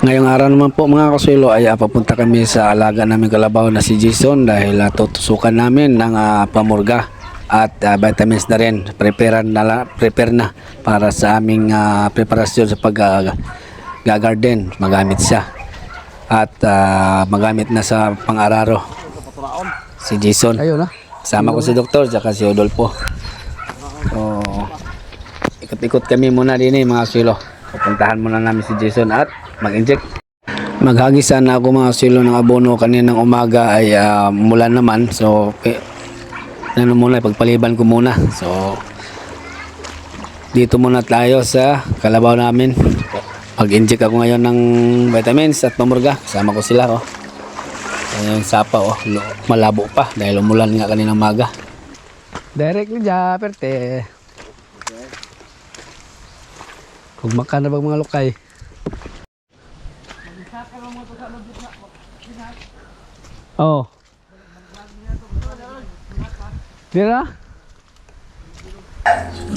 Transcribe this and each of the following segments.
Ngayong araw naman po mga kaswelo ay papunta kami sa alaga namin kalabaw na si Jason dahil tutusukan namin ng pamurga at vitamins na rin. Prepare na para sa aming preparasyon sa pag-garden. Magamit siya at magamit na sa pang-araro si Jason. Ayun na. Kasama ko si Doktor at si Odolfo. So, ikot-ikot kami muna din mga kaswelo. Pupuntahan muna namin si Jason at mag-inject. Maghagis sana ako mga silo ng abono kaninang umaga ay mulan naman. So muna pagpaliban ko muna. So dito muna tayo sa kalabaw namin. Mag-inject ako ngayon ng vitamins at pamurga. Kasama ko sila yung sapa malabo pa dahil umulan nga kaninang umaga. Direct ni Japerte. Kung makan na ba mga lokay? Oh. Dira?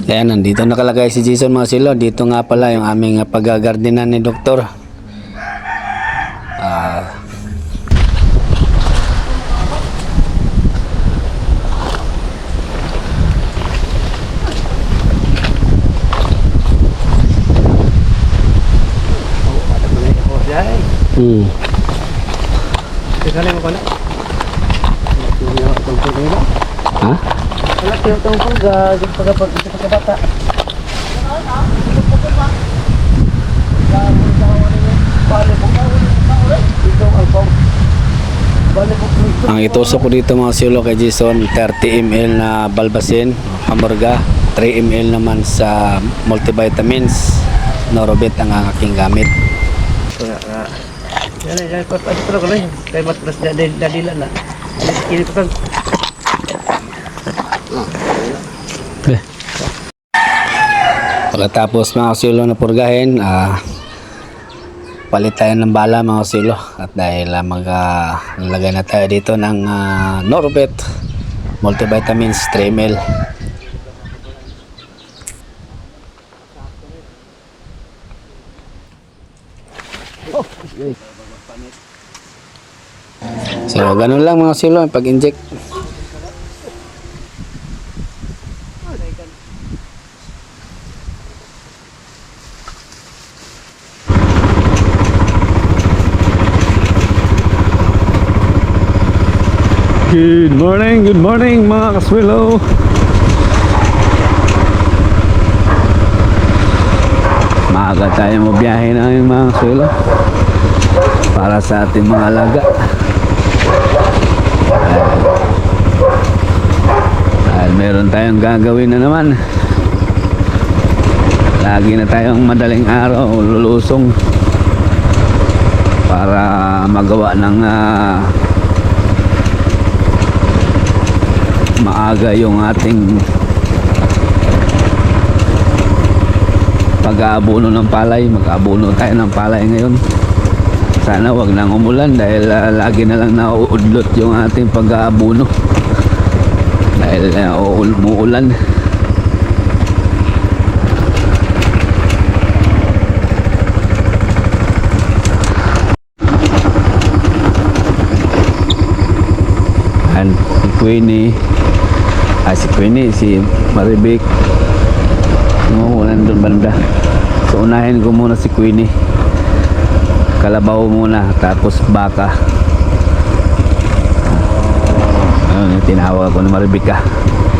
Ayan, nandito nakalagay si Jason mga silo. Dito nga pala yung aming pag-gardenan ni Doktor. Sekali mo pala. Ha? Wala kayo itong pagka pagkabata. Ang itusok ko dito mga silo kay Jason, 30 ml na Balbasin, pamurga, 3 ml naman sa multivitamins, Norobit ang aking gamit. Yan, pero ko lang. Kaya matras dadilan na. Ini ko kan. Pagkatapos mga kasilo na purgahin, palit tayo ng bala mga kasilo. At dahil maglagay na tayo dito ng Norobit multivitamins 3 ml. So ganun lang mga silo pag-inject. Good morning mga kaswilo. Maaga tayo mabiyahe na yung mga kaswilo para sa ating mga alaga. Dahil meron tayong gagawin na naman. Lagi na tayong madaling araw lulusong para magawa ng maaga yung ating pag-aabono ng palay. Mag-aabono tayo ng palay ngayon. Sana wag nang umulan dahil lagi na lang nauudlot yung ating pag-aabono dahil umuulan. And si Queenie, si Maribik umuulan doon banda. So unahin ko muna si Queenie, kalabaw muna, tapos baka. Ayun, tinawag ko na Maribika.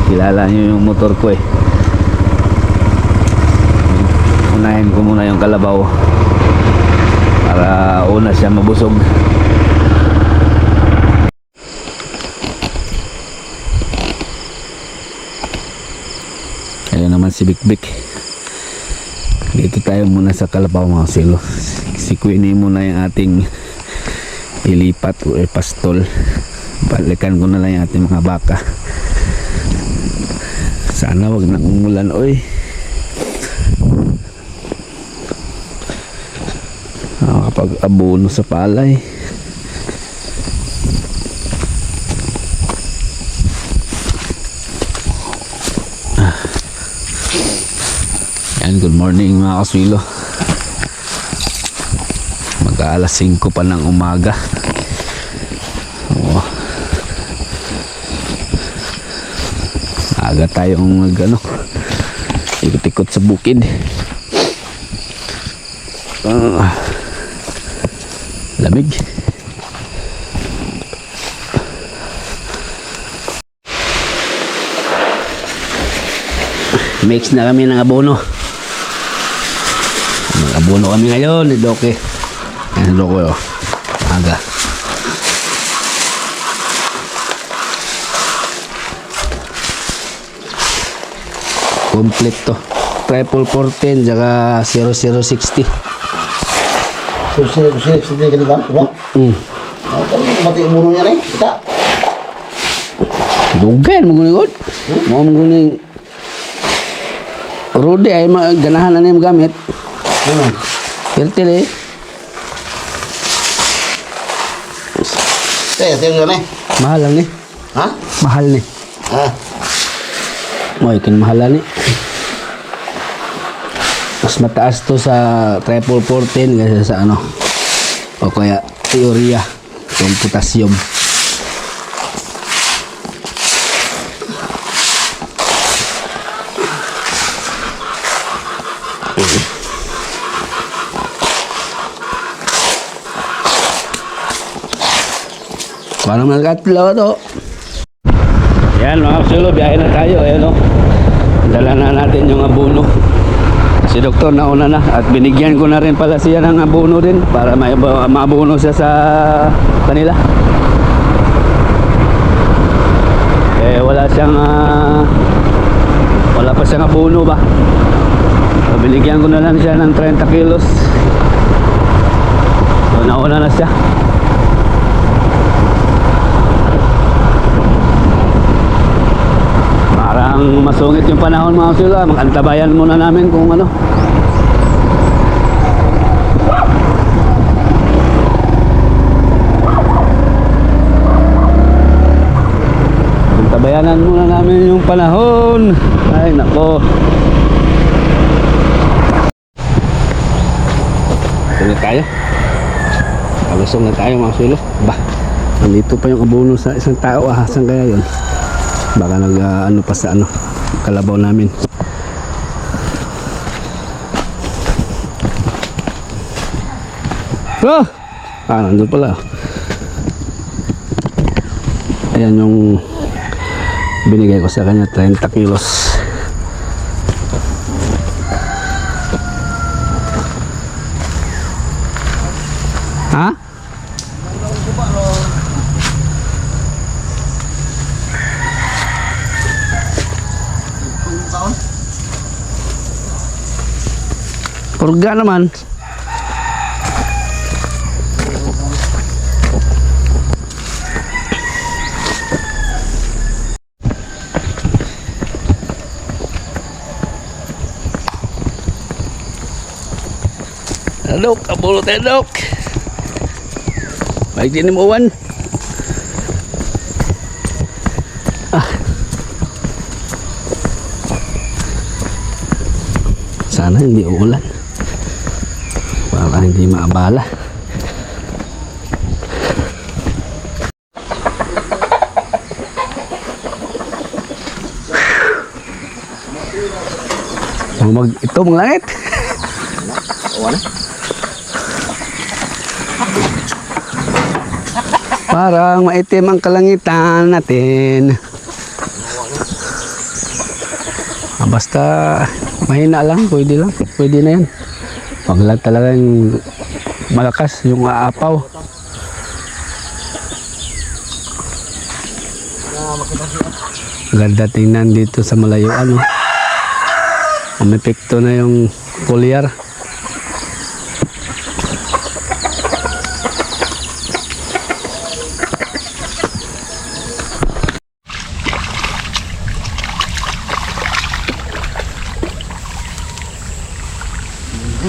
Kilala nyo yung motor ko Unahin ko muna yung kalabaw para una siya mabusog. Ayun naman si Bikbik. Dito tayo muna sa kalabaw mga silo. Si Queenie muna yung ating ilipat o pastol. Balikan ko na lang yung ating mga baka. Sana wag nang umulan kapag abono sa palay. Good morning mga kaswilo. Mag-aalas 5 pa ng umaga. Oo. Aga tayong ikot-ikot sa bukid. Lamig. Mix na kami ng abono. Mag-abono kami ngayon ni Doke. Ayan, Doke, oh. Aga. Complete to. Triple 410 saka 0060. Susi ka diba? Mati umuro niya rin. Kita. Dugan mo guningod. Mo guning Rudy ay ganahan na niya magamit. Pirtil eh. Tingnan nga Mahal lang ni. Ha? Mahal ni. Ah. Moy kin mahal ni. Mas mataas to sa triple 410 kaysa sa o kaya teorya yung potassium. Paano magkatlaw to? Yan mga kasulo, biyahe na tayo. Ayan o. Dala na natin yung abono. Si doktor nauna na at binigyan ko na rin pala siya ng abono din para maabono siya sa kanila. Eh wala pa siyang abono ba? So, binigyan ko na lang siya ng 30 kilos. So nauna na siya. Parang masungit yung panahon mga kasulo. Mag-antabayan muna namin kung Antabayanan muna namin yung panahon. Ay nako. Tuloy tayo. Kalusong na tayo mga kasulo. Bah, nandito pa yung abono sa isang tao. Ahasan kaya yun? Baka pa sa kalabaw namin. Nandun pala. Ayan yung binigay ko sa kanya, 30 kilos. Ha? Purga naman. Dok, abono tayo dok. Baik din mo uwan. Sana hindi uulan. Para hindi maabala. Ito mong langit. Parang maitim ang kalangitan natin. Basta mahina lang, pwede na yan. Wag lang talagang malakas yung aapaw. Ganda tingnan dito sa malayuan. Umepekto na yung foliar.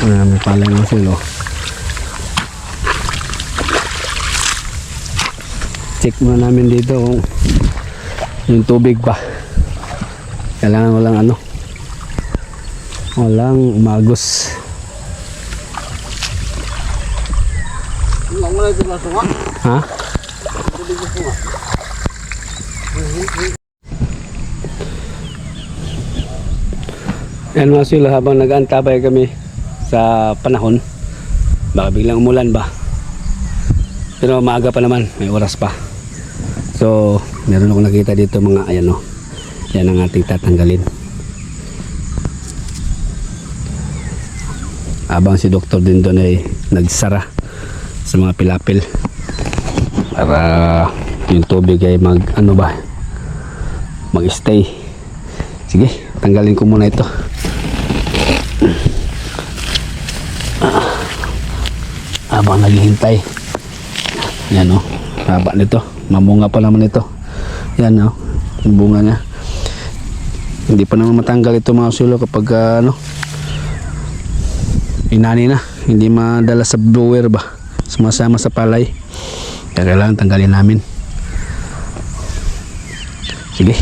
May palay ng silo. Check muna namin dito kung yung tubig pa. Kailangan walang umagos. Ha? Yan mga silo, habang nag-aantabay kami sa panahon, baka biglang umulan ba, pero maaga pa naman, may oras pa. So meron akong nakita dito mga ayan o, yan ang ating tatanggalin habang si doktor din doon ay nagsara sa mga pilapil para yung tubig ay mag ano ba, mag stay. Sige, tanggalin ko muna ito. Habang naghihintay, yan o, haba nito, mamunga pa naman ito. Yan o, yung bunga niya. Hindi pa naman matanggal ito mga sulo kapag ano, inani na, hindi madala sa blower ba, sumasama sa palay, kaya kailangan tanggalin namin. Sige.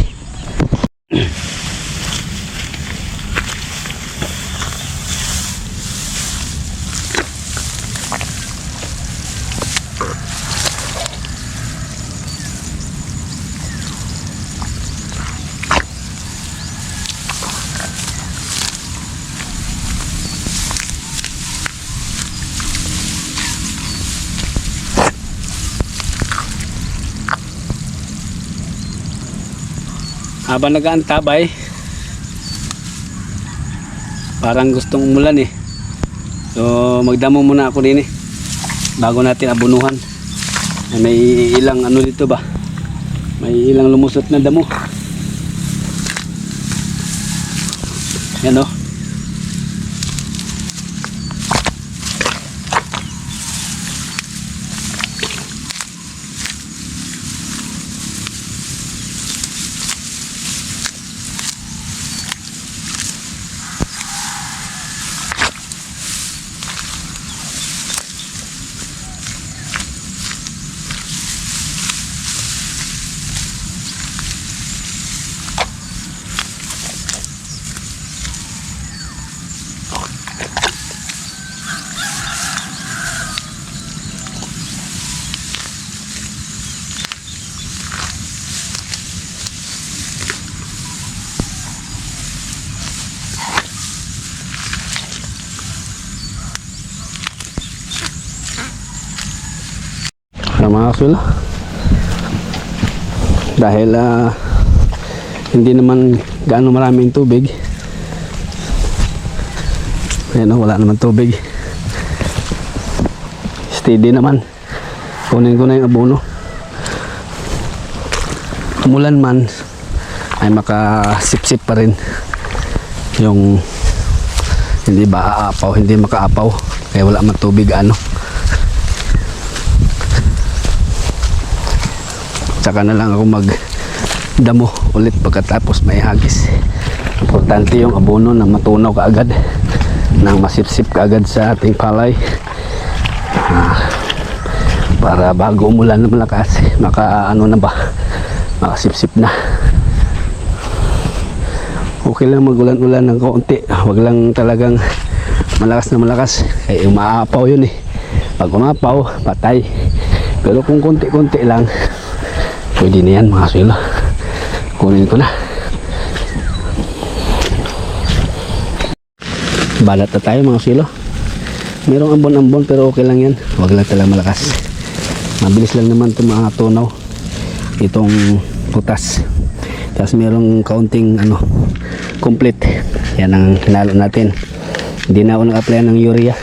Habang nag-aantabay, parang gustong umulan eh, so magdamo muna ako din eh bago natin abunuhan. May ilang ano dito ba, may ilang lumusot na damo. Yan o, mga kasul, dahil hindi naman gaano maraming tubig. Ayan o, wala naman tubig, steady naman. Kunin ko na yung abono. Umulan man ay makasipsip pa rin yung, hindi ba aapaw, hindi makaapaw kaya wala man tubig ano. Saka na lang ako magdamo ulit pagkatapos may hagis. Importante yung abono na matunaw kaagad, nang masipsip kaagad sa ating palay, para bago umulan na malakas, ano na ba, makasipsip na. Okay lang magulan-ulan ng kaunti, wag lang talagang malakas na malakas, kaya umaapaw yun eh. Pag umapaw, patay. Pero kung konti-konti lang, pwede na yan mga sulo. Kunin ko na. Balat na tayo mga sulo. Merong ambon-ambon pero okay lang yan. Huwag lang talaga malakas. Mabilis lang naman ito mga tunaw, itong putas. Tapos merong kaunting ano, complete. Yan ang hinalo natin. Hindi na ako nag-apply ng urea.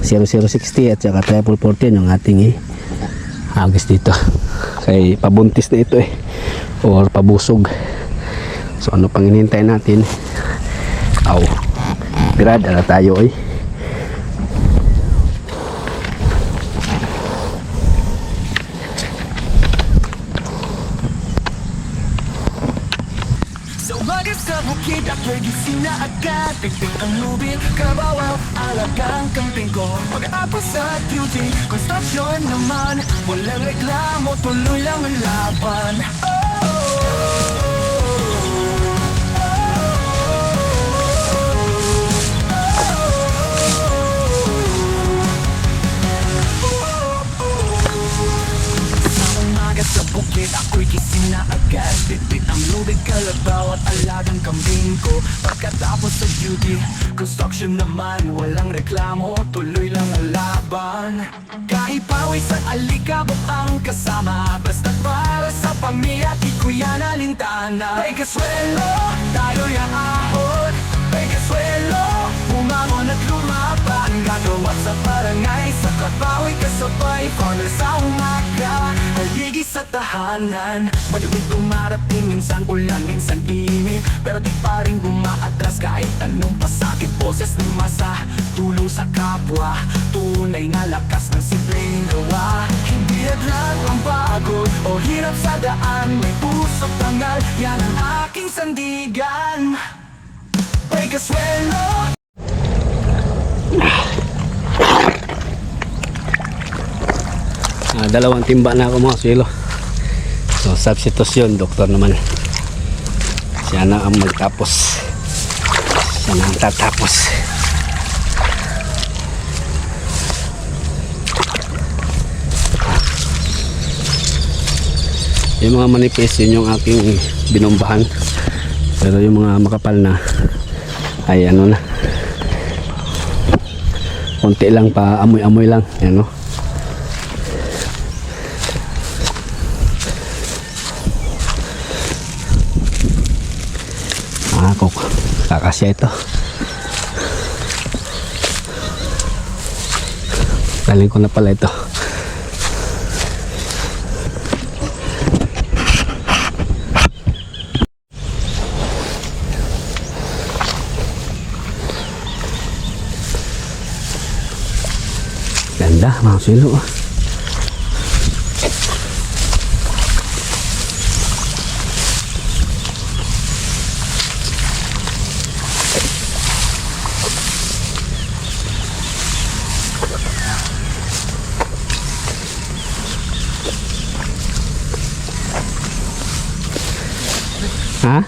0060 at saka 1414 yung ating hagis dito. Kaya pabuntis na ito eh, or pabusog. So ano pang hinihintay natin? Aw, grad na tayo eh. Sa bukid ako'y gising na agad, tigting ang lubid, kabawaw, alagang camping ko. Pagkatapos sa duty, construction naman, walang reklamo, tuloy lang ang laban. alagang kambing ko. Pagkatapos sa duty, construction naman, walang reklamo, tuloy lang ang laban. Kahit pawis at alikabok ang kasama, basta't para sa pamilya, di ko yan alintana. May kaswelo, tayo'y aahon. May kaswelo, bumangon at lumaban. Gagawa sa barangay, sa trabaho'y kasabay. Corner sa umaga, haligi sa tahanan. Madugod dumarating, minsan ulan, minsan init, pero di pa rin umaatras kahit anong pasakit. Boses ng masa, tulong sa kapwa, tunay na lakas ng simpleng gawa. Hindi agad ang pagod o hirap sa daan, may pusok tangal, yan ang aking sandigan. May kaswelo. Dalawang timba na ako mga swelo. So substitution, doktor naman. Siya na ang magtapos. Siya na ang tatapos. Yung mga manipis, yun yung aking binombahan. Pero yung mga makapal na ay ano na, konti lang pa, amoy-amoy lang, ano. Ako, kakasya ito. Galing ko na pala ito. Ganda mga silo. Ha?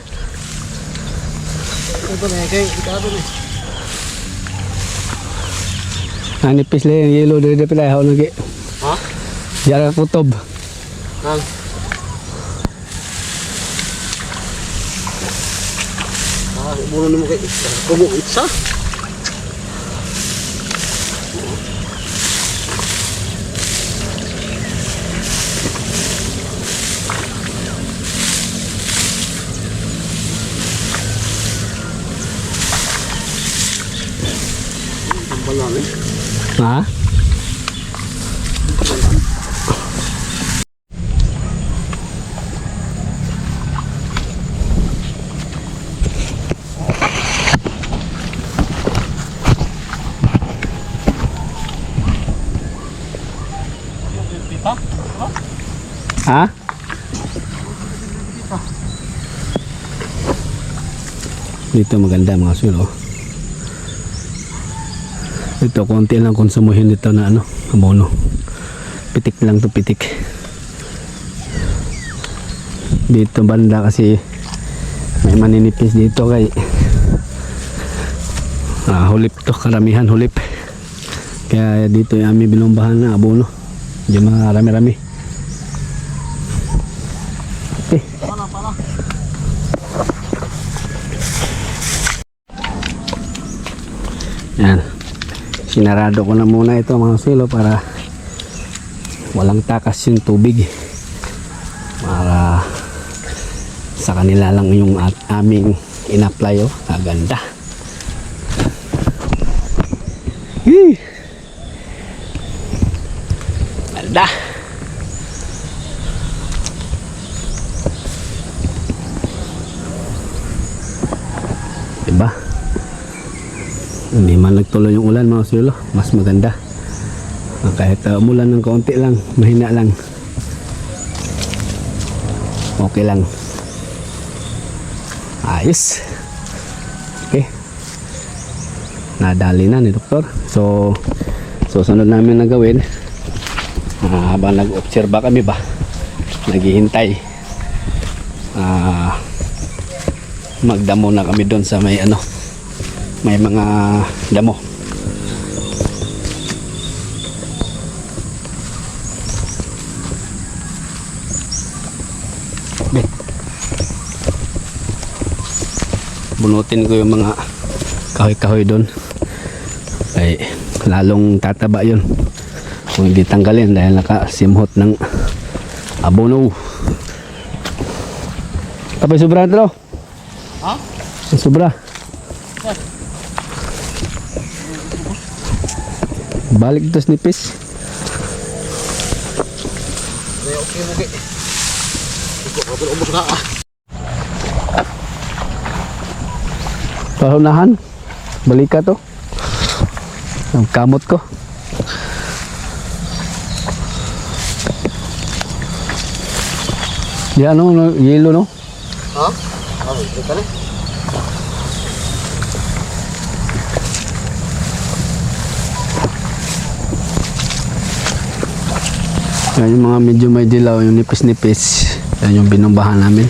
Ito na kay ikado ni. Nipis lang yung yellow dari pala ako lagi. Ha? Jara putob. Ang buno nimo kay kumo itsa. Ha? Ha? Dito maganda mga sulo. Ito konti lang konsumuhin dito na ano, abono. Pitik lang to, pitik. Dito banda kasi may maninipis dito kay hulip to, karamihan hulip. Kaya dito yung aming binumbahan na abono. Diyan marami-rami. Okay. Yan. Sinarado ko na muna ito mga silo para walang takas yung tubig, para sa kanila lang yung aming in-apply. Oh, kaganda. Ganda. Diba? Hindi man nagtuloy yung ulan mga silo, mas maganda. Kahit umulan ng kaunti lang, mahina lang, okay lang, ayos. Okay, nadali na ni doktor. So sunod namin na gawin, habang nag-obserba kami ba, naghihintay, magdamo na kami doon sa may ano, may mga damo. bunutin ko yung mga kahoy-kahoy doon. Ay lalong tataba yun kung hindi tanggalin dahil nakasimhot ng abono. Tapos sobra ito. Ha? Sobra. Balik ito snipis. Okay, okay. Ikaw ka ubos ka. Pahunahan. Balik ka to. Ang kamot ko. Yan ano, yelo no? Ha? Ah, ito ka na. Yan yung mga medyo may dilaw, yung nipis-nipis. Yan yung binumbahan namin.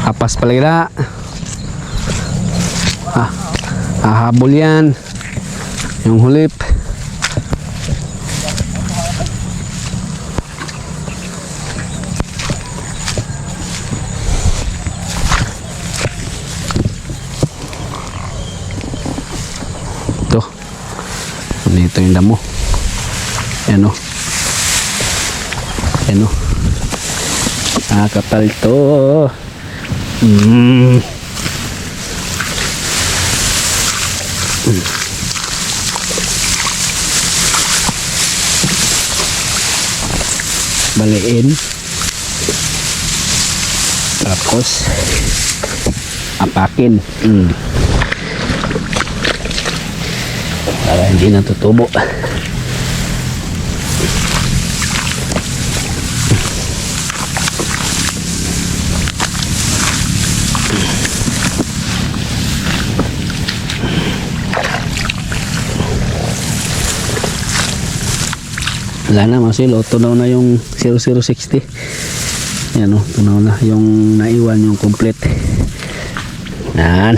Hapas palira. Hahabol yan. Yung hulip. Ito. Dito yung damo. Yan o. Yan o. Kapal to. Baliin. Tapos apakin. Para hindi natutubo. Wala na mga silo, tunaw na yung 0060. Yan o, tunaw na yung naiwan, yung complete. Yan.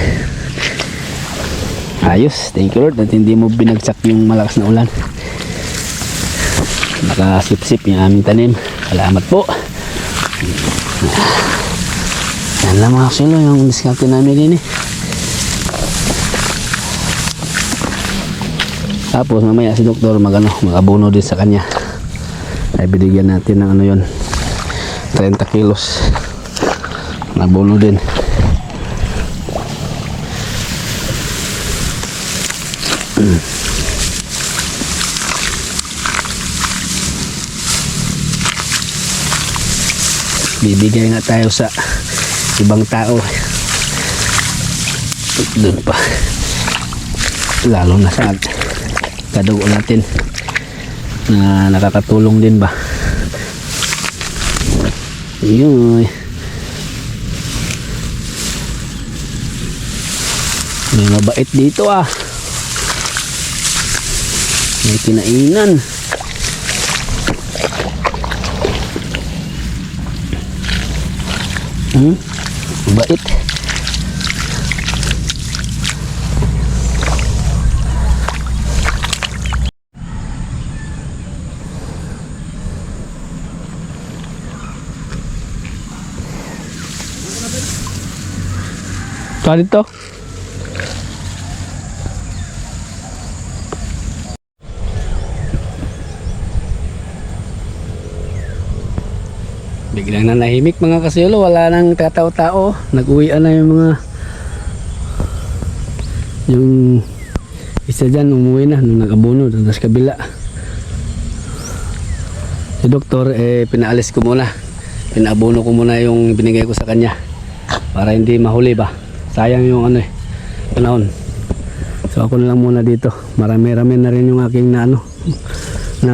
Ayos, thank you Lord at hindi mo binagsak yung malakas na ulan. Nakasip-sip yung aming tanim. Salamat po. Yan lang mga silo, yung diskarte namin din eh. Tapos mamaya si doktor mag-abono din sa kanya. Ay binigyan natin ng ano yun, 30 kilos na abono din. Bibigay nga tayo sa ibang tao. Doon pa. Lalo na sa kadugo natin na nakakatulong din ba. Yun. May mabait dito ah. May kinainan. Mabait. Dito. Biglang na nahimik mga kasilo, wala nang tatao-tao. Nag-uwian na yung mga yung isa dyan umuwi na nung nag-abono doon sa kabila. Si doktor pinaalis ko muna, pinaabono ko muna yung binigay ko sa kanya para hindi mahuli ba. Sayang yung panahon. So ako na lang muna dito. Marami-rami na rin yung aking na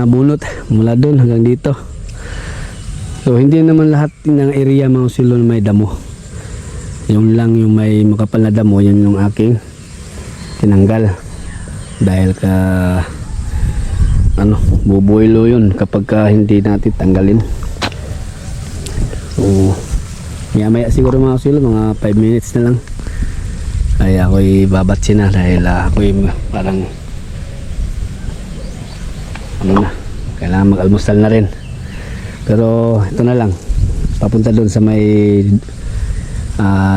bunot mula doon hanggang dito. So hindi naman lahat ng area mga silo na may damo. Yung lang yung may makapal na damo, yun yung aking tinanggal. Dahil ka bubuelo yun kapag hindi natin tanggalin. So maya siguro mga silo, mga 5 minutes na lang ay ako'y babatsin na dahil ako'y parang kailangan mag-almusal na rin. Pero ito na lang, papunta doon sa may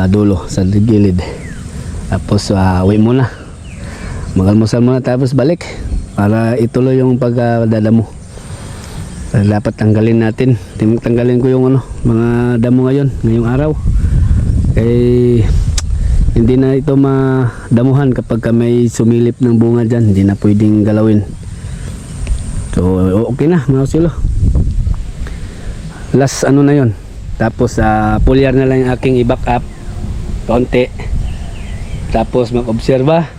dulo sa gilid. Tapos uwi muna, mag-almusal muna, tapos balik para ituloy yung pagdadamo. Dapat tanggalin natin, tanggalin ko yung mga damo ngayong araw, kaya hindi na ito madamuhan kapag may sumilip ng bunga dyan, hindi na pwedeng galawin. So okay na mga silo, last na yon. Tapos pulyar na lang yung aking i-back up konti, tapos mag-obserba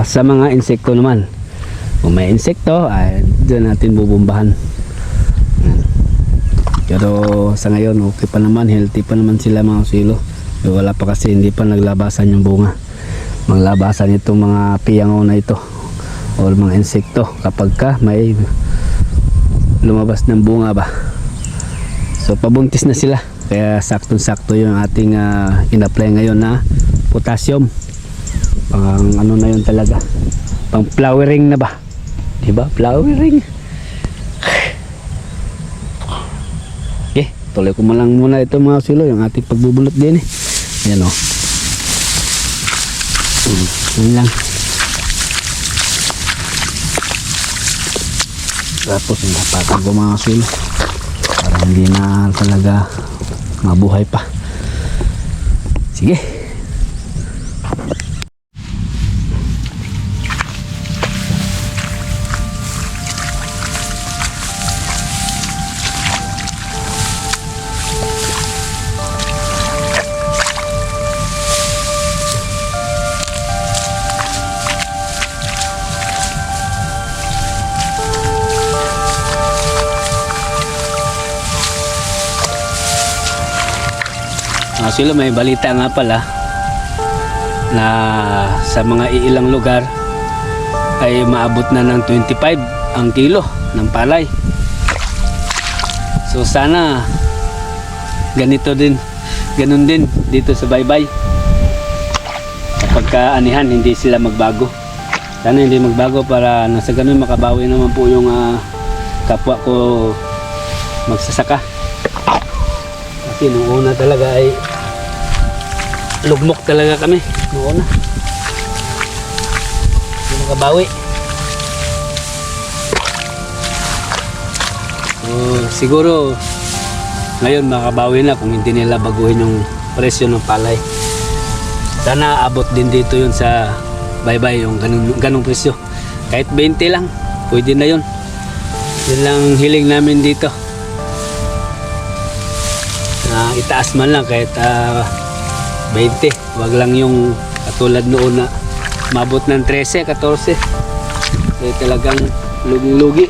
sa mga insekto naman. Kung may insekto dyan natin bubumbahan. Pero sa ngayon okay pa naman, healthy pa naman sila mga silo. Wala pa kasi, hindi pa naglabasan yung bunga. Maglabasan itong mga piyangaw na ito o mga insekto kapag may lumabas ng bunga ba. So pabuntis na sila, kaya saktong-sakto yung ating in-apply ngayon na potassium. Pang na yun talaga, pang flowering na ba, diba? Flowering. Okay, tuloy ko lang muna ito mga silo, yung ating pagbubulot din Ayan yun lang. Tapos napakan ko mga silo para hindi na talaga mabuhay pa. Sige. Sila may balita nga pala na sa mga iilang lugar ay maabot na ng 25 ang kilo ng palay. So sana ganun din dito sa Baybay. Kapag kaanihan hindi sila magbago. Sana hindi magbago para nasa ganun makabawi naman po yung kapwa ko magsasaka. Kasi nung una talaga ay lugmok talaga kami noon na. Hindi makabawi. So, siguro ngayon makabawi na kung hindi nila baguhin yung presyo ng palay. Sana abot din dito yun sa Baybay yung ganung presyo. Kahit 20 lang, pwede na yun. Yun lang hiling namin dito. Itaas man lang kahit 20, wag lang yung katulad noon na mabot ng 13, 14. Kaya talagang lugi-lugi.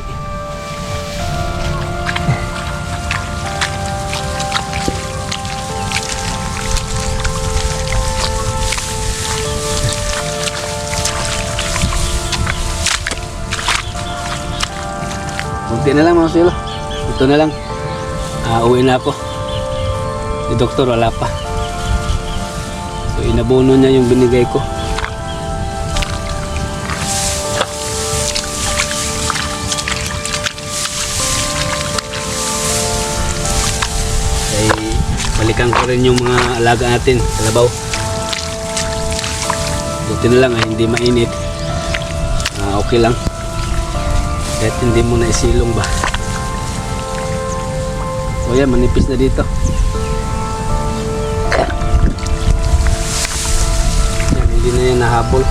Kunti na lang mga silo. Ito na lang. Uwi na ako. Si doktor wala pa. So inabono niya yung binigay ko. Ay balikan ko rin yung mga alaga natin, kalabaw. Buti na lang ay hindi mainit. Okay lang. Kahit hindi mo na isilong ba. So yan, manipis na dito. Hindi na yan nahabol.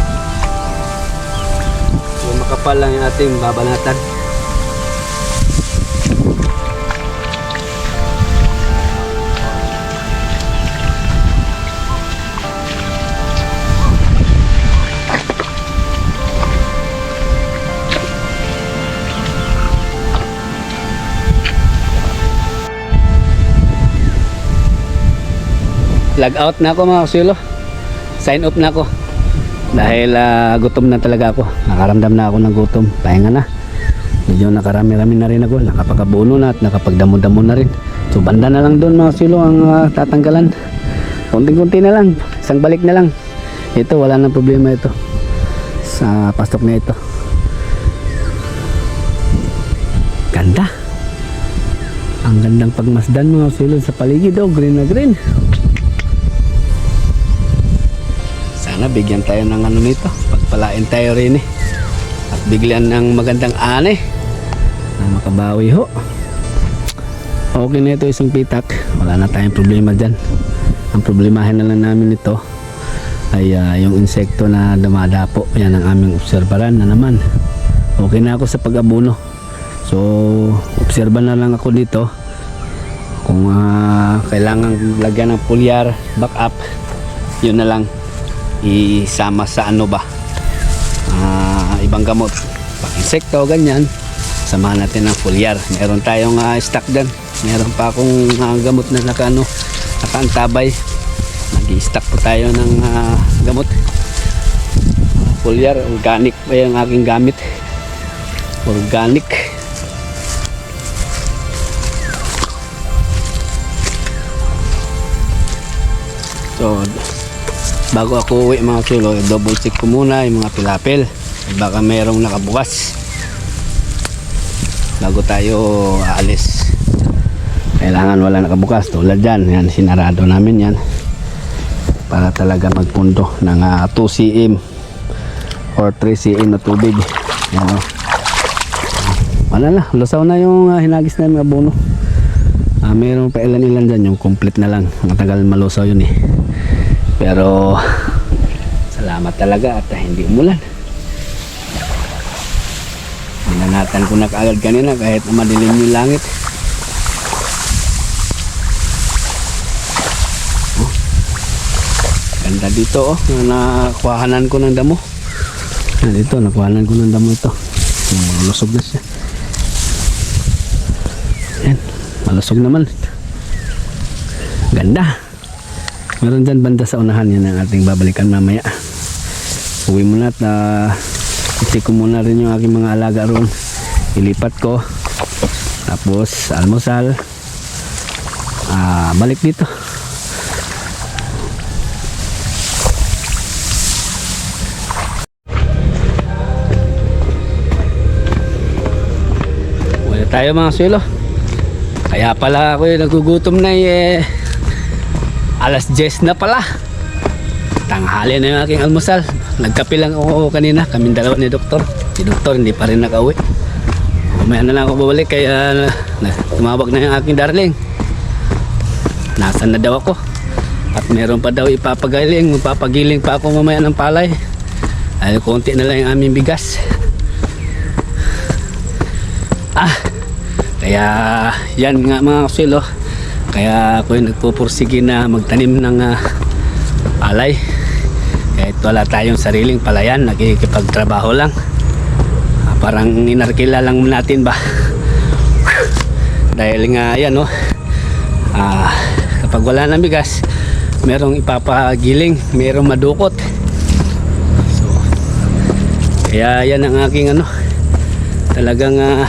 So makapal lang yung ating babanatan. Log out na ako mga kasilo. Sign off na ako. Dahil gutom na talaga ako. Nakaramdam na ako ng gutom. Pahinga na. Medyo nakarami-rami na rin ako. Nakapagabuno na at nakapagdamo-damo na rin. So banda na lang doon mga kasilo ang tatanggalan. Kunting-kunti na lang. Isang balik na lang. Ito wala nang problema ito. Sa pastok na ito. Ganda. Ang gandang pagmasdan mga sulod sa paligid, oh, green na green. Sana bigyan tayo ng ano nito, pagpalain tayo rin at bigyan ng magandang ani na makabawi ho. Okay na ito isang pitak, wala na tayong problema dyan. Ang problemahin na lang namin ito ay yung insekto na dumadapo. Yan ang aming obserbaran na naman. Okay na ako sa pag-abuno, so obserban na lang ako dito kung kailangan lagyan ng foliar backup, yun na lang isama sa ano ba, ibang gamot pang insekto ganyan, samahan natin ng foliar. Meron tayong stock dyan, meron pa akong gamot na nakaantabay. Nag-i-stock po tayo ng gamot, foliar. Organic pa yung aking gamit, organic. So bago ako uwi mga sulo, double check ko muna yung mga pilapil, baka merong nakabukas bago tayo aalis. Kailangan wala nakabukas, tulad dyan, yan, sinarado namin yan para talaga magpundo ng 2 cm or 3 cm na tubig. Yan, oh. Wala na, lusaw na yung hinagis na yung abono. Meron pa ilan dyan, yung complete na lang, matagal malusaw yun pero salamat talaga at hindi umulan. Binanatan ko na kaagad kanina kahit madilim yung langit. Ganda dito, nakuhanan ko ng damo. Dito nakuhanan ko ng damo ito. Malusog na siya. Yan, malusog naman. Ganda. Meron dyan banda sa unahan, yan ang ating babalikan mamaya. Uwi muna at i-check ko muna rin yung aking mga alaga roon. Ilipat ko, tapos almusal, balik dito. Wala tayo mga suelo. Kaya pala ako nagugutom na alas 10 na pala. Tanghali na yung aking almusal. Nagkape lang ako kanina, kaming dalawa ni doktor. Si doktor hindi pa rin nakauwi. Mamaya na lang ako babalik, kaya tumawag na yung aking darling. Nasaan na daw ako? At meron pa daw ipapagiling. Magpapagiling pa ako mamaya ng palay. Ay konti na lang yung aming bigas. Kaya yan nga mga kasilo. Kaya ako yung nagpupursige na magtanim ng palay. Kahit wala tayong sariling palayan, nakikipagtrabaho lang. Parang inarkila lang natin ba. Dahil nga yan kapag wala ng bigas, merong ipapagiling, merong madukot. So, kaya yan ang aking talagang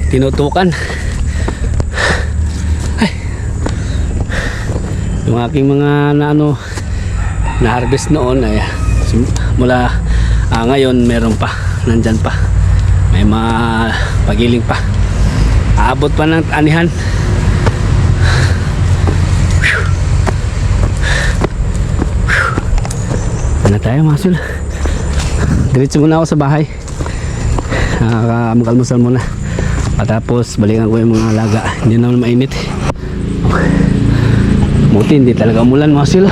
tinutukan. Yung aking mga na harvest noon ay mula ngayon meron pa, nandyan pa, may mga pagiling pa, aabot pa ng anihan. Ano tayo mga sul, diretso muna ako sa bahay, mag-almusal muna, patapos balikan ko yung mga alaga. Hindi naman mainit. Buti hindi talaga umulan mga sila.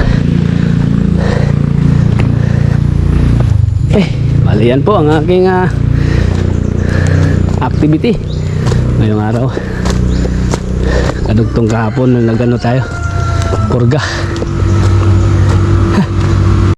Bali yan po ang aking activity ngayong araw. Kadugtong kahapon nagano tayo, purga.